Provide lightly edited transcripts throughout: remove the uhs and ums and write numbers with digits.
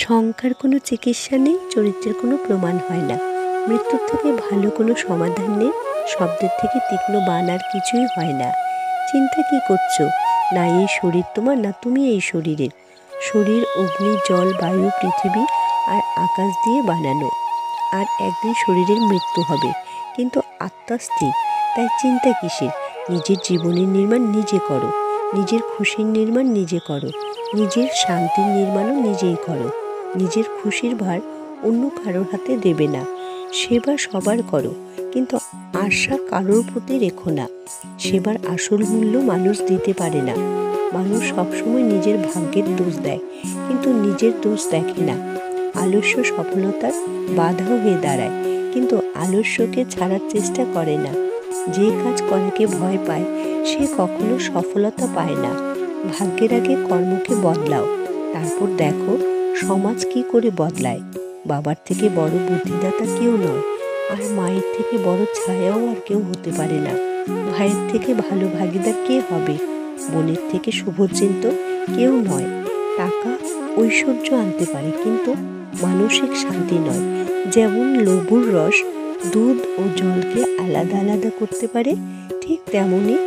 সংখ্যার কোনো চিকিৎসা নেই, চরিত্রের কোনো প্রমাণ হয় না। মৃত্যুর থেকে ভালো কোনো সমাধান নেই, শব্দের থেকে তীক্ষ্ণ বাণ আর কিছুই হয় না। চিন্তা কি করছো? না এই শরীর তোমার, না তুমি এই শরীরের। শরীর অগ্নি, জল, বায়ু, পৃথিবী আর আকাশ দিয়ে বানানো। আর একদিন শরীরের মৃত্যু হবে, কিন্তু আত্মা স্থির। তাই চিন্তা কিসের? নিজের জীবনের নির্মাণ নিজে করো, নিজের খুশির নির্মাণ নিজে করো, নিজের শান্তির নির্মাণও নিজেই করো। নিজের খুশির ভার অন্য কারোর হাতে দেবে না। সেবা সবার করো, কিন্তু আশা কারোর প্রতি রেখো না। সেবার আসল মূল্য মানুষ দিতে পারে না। মানুষ সবসময় নিজের ভাগ্যের দোষ দেয়, কিন্তু নিজের দোষ দেখে না। আলস্য সফলতার বাধা হয়ে দাঁড়ায়, কিন্তু আলস্যকে ছাড়ার চেষ্টা করে না। যে কাজ করাকে ভয় পায় সে কখনো সফলতা পায় না। ভাগ্যের আগে কর্মকে বদলাও, তারপর দেখো সমাজ কি করে বদলায়। বাবার থেকে বড় বুদ্ধিদাতা কেউ নয়, আর মায়ের থেকে বড় ছায়াও আর কেউ হতে পারে না। ভাইয়ের থেকে ভালো ভাগিদার কে হবে? বোনের থেকে শুভচিন্ত কেউ নয়। টাকা ঐশ্বর্য আনতে পারে, কিন্তু মানসিক শান্তি নয়। যেমন লেবুর রস দুধ ও জলকে আলাদা আলাদা করতে পারে, ঠিক তেমনই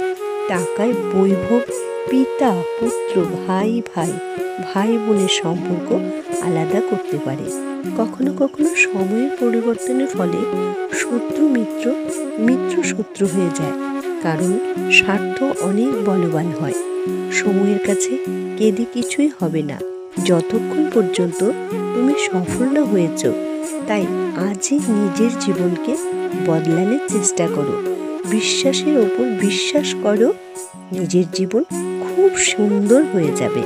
টাকায় বৈভব পিতা পুত্র, ভাই ভাই, ভাই বোনের সম্পর্ক আলাদা করতে পারে। কখনো কখনো সময়ের পরিবর্তনের ফলে শত্রু মিত্র, মিত্র শত্রু হয়ে যায়, কারণ স্বার্থ অনেক বলবান হয়। সময়ের কাছে কেঁদে কিছুই হবে না, যতক্ষণ পর্যন্ত তুমি সফল না হয়েছ। তাই আজই নিজের জীবনকে বদলানোর চেষ্টা করো, বিশ্বাসের ওপর বিশ্বাস করো, নিজের জীবন খুব সুন্দর হয়ে যাবে।